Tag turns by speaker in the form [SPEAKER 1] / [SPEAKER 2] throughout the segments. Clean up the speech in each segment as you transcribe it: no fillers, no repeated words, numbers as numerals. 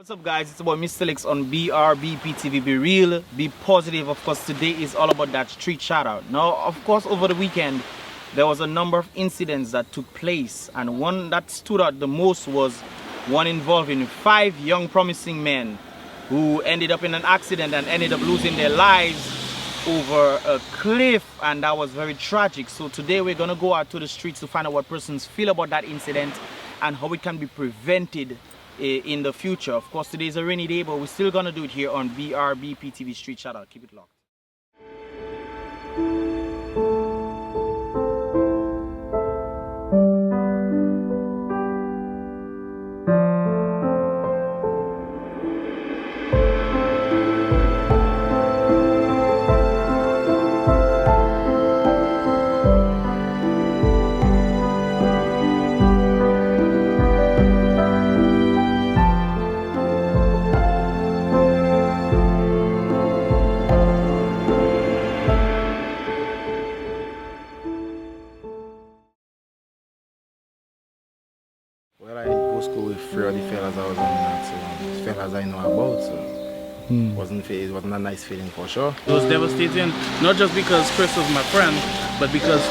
[SPEAKER 1] What's up, guys? It's about Mr. Lex on BrBpTV. Be real, be positive. Of course, today is all about that street shout out. Now, of course, over the weekend there was a number of incidents that took place, and one that stood out the most was one involving 5 young promising men who ended up in an accident and ended up losing their lives over a cliff, and that was very tragic. So today we're gonna go out to the streets to find out what persons feel about that incident and how it can be prevented in the future. Of course, today is a rainy day, but we're still gonna do it here on BrBpTV Street Shoutout. Keep it locked.
[SPEAKER 2] Well, I go to school with 3 of the fellas I was on that, so fellas I know about, so it wasn't a nice feeling for sure.
[SPEAKER 3] It was devastating, not just because Chris was my friend, but because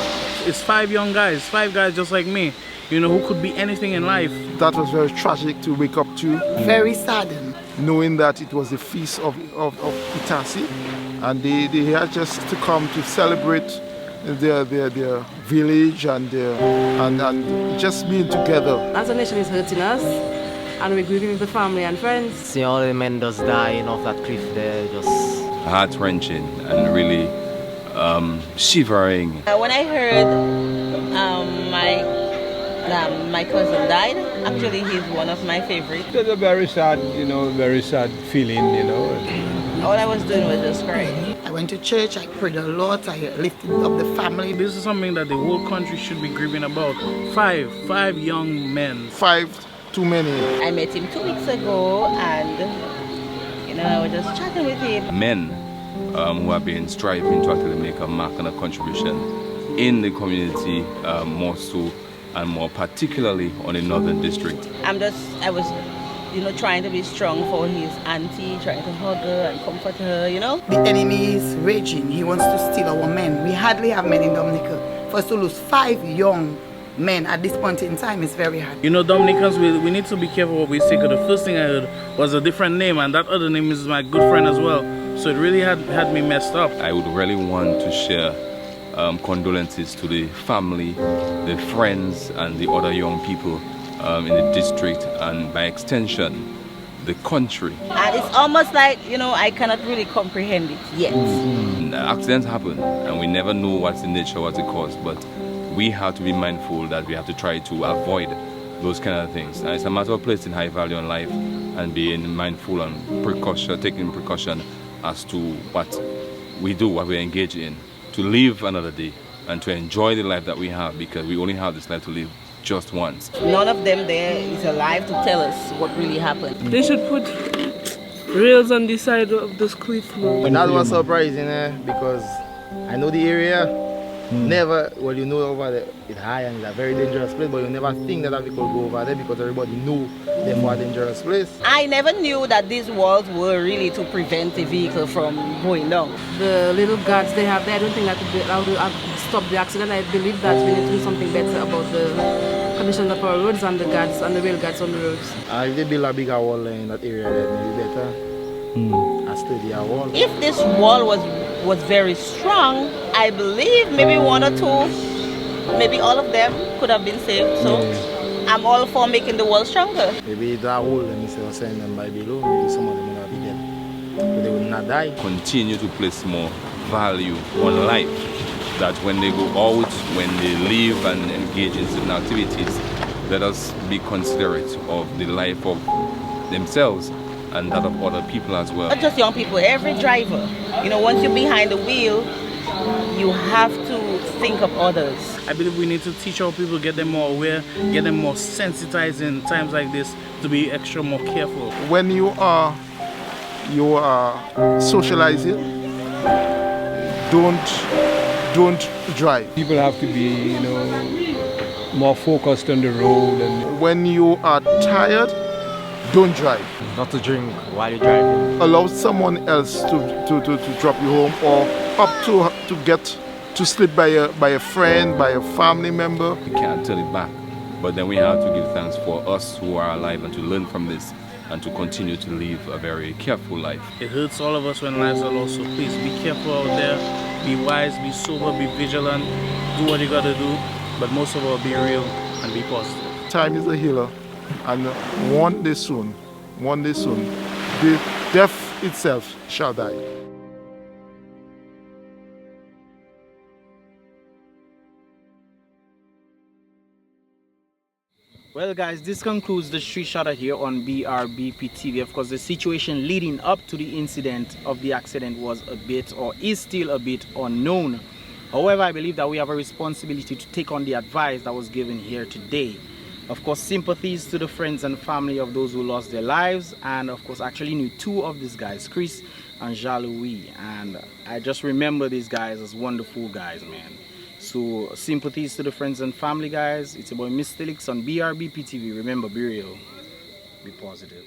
[SPEAKER 3] it's 5 young guys, 5 guys just like me, you know, who could be anything in life.
[SPEAKER 4] That was very tragic to wake up to.
[SPEAKER 5] Very saddened.
[SPEAKER 4] Knowing that it was the feast of Itasi, and they had just to come to celebrate their village and just being together.
[SPEAKER 6] As a nation is hurting us, and we're grieving with the family and friends.
[SPEAKER 7] Seeing all the men just dying off that cliff there, just
[SPEAKER 8] heart-wrenching and really shivering.
[SPEAKER 9] When I heard my cousin died, actually he's one of my favorites.
[SPEAKER 10] It was a very sad, very sad feeling,
[SPEAKER 9] All I was doing was just crying.
[SPEAKER 5] I went to church, I prayed a lot, I lifted up the family.
[SPEAKER 3] This is something that the whole country should be grieving about. 5 young men.
[SPEAKER 4] 5 too many.
[SPEAKER 9] I met him 2 weeks ago, and I was just chatting with him.
[SPEAKER 8] Men who have been striving to actually make a mark and a contribution in the community, more so and more particularly on the Northern District.
[SPEAKER 9] I was trying to be strong for his auntie, trying to hug her and comfort her,
[SPEAKER 5] The enemy is raging. He wants to steal our men. We hardly have men in Dominica. For us to lose 5 young men at this point in time is very hard.
[SPEAKER 3] Dominicans, we need to be careful what we say, because the first thing I heard was a different name, and that other name is my good friend as well. So it really had me messed up.
[SPEAKER 8] I would really want to share condolences to the family, the friends, and the other young people in the district, and by extension the country.
[SPEAKER 9] And it's almost like I cannot really comprehend it yet.
[SPEAKER 8] Accidents happen and we never know what's the nature, what's the cause, but we have to be mindful that we have to try to avoid those kind of things. And it's a matter of placing high value on life and being mindful and taking precaution as to what we do, what we engage in, to live another day and to enjoy the life that we have, because we only have this life to live just once.
[SPEAKER 9] None of them there is alive to tell us what really happened.
[SPEAKER 6] They should put rails on the side of this cliff.
[SPEAKER 2] That was surprising, because I know the area. Never, over there, it's high and it's a very dangerous place, but you never think that we could go over there because everybody knew they were a dangerous place.
[SPEAKER 9] I never knew that these walls were really to prevent the vehicle from going down.
[SPEAKER 6] The little guards they have there, I don't think that will stop the accident. I believe that we need to do something better about the condition of our roads and the guards and the rail guards on the roads.
[SPEAKER 2] If they build a bigger wall in that area, then maybe better. A steadier wall.
[SPEAKER 9] If this wall was very strong, I believe maybe 1 or 2, maybe all of them could have been saved. So I'm all for making the wall stronger.
[SPEAKER 2] Maybe that hole, and instead of sending them by below, maybe some of them would have been dead, but they would not die.
[SPEAKER 8] Continue to place more value on life, that when they go out, when they live and engage in certain activities, let us be considerate of the life of themselves and that of other people as well.
[SPEAKER 9] Not just young people, every driver. Once you're behind the wheel, you have to think of others.
[SPEAKER 3] I believe we need to teach our people, get them more aware, get them more sensitized in times like this to be extra more careful.
[SPEAKER 4] When you are socializing, don't drive.
[SPEAKER 10] People have to be, more focused on the road. And
[SPEAKER 4] when you are tired, don't drive.
[SPEAKER 7] Not to drink while you're driving.
[SPEAKER 4] Allow someone else to drop you home, or up to get to sleep by a friend, by a family member.
[SPEAKER 8] We can't turn it back, but then we have to give thanks for us who are alive and to learn from this and to continue to live a very careful life.
[SPEAKER 3] It hurts all of us when lives are lost, so please be careful out there, be wise, be sober, be vigilant, do what you gotta do, but most of all, be real and be positive.
[SPEAKER 4] Time is a healer, and one day soon, the death itself shall die.
[SPEAKER 1] Well guys, this concludes the street shoutout here on BrBp-TV. Of course, the situation leading up to the incident of the accident was a bit, or is still a bit, unknown. However, I believe that we have a responsibility to take on the advice that was given here today. Of course, sympathies to the friends and family of those who lost their lives, and of course actually knew two of these guys, Chris and Jean-Louis, and I just remember these guys as wonderful guys, man. So sympathies to the friends and family, guys. It's your boy Mr. Lix on BrBp-TV. Remember, be real, be positive.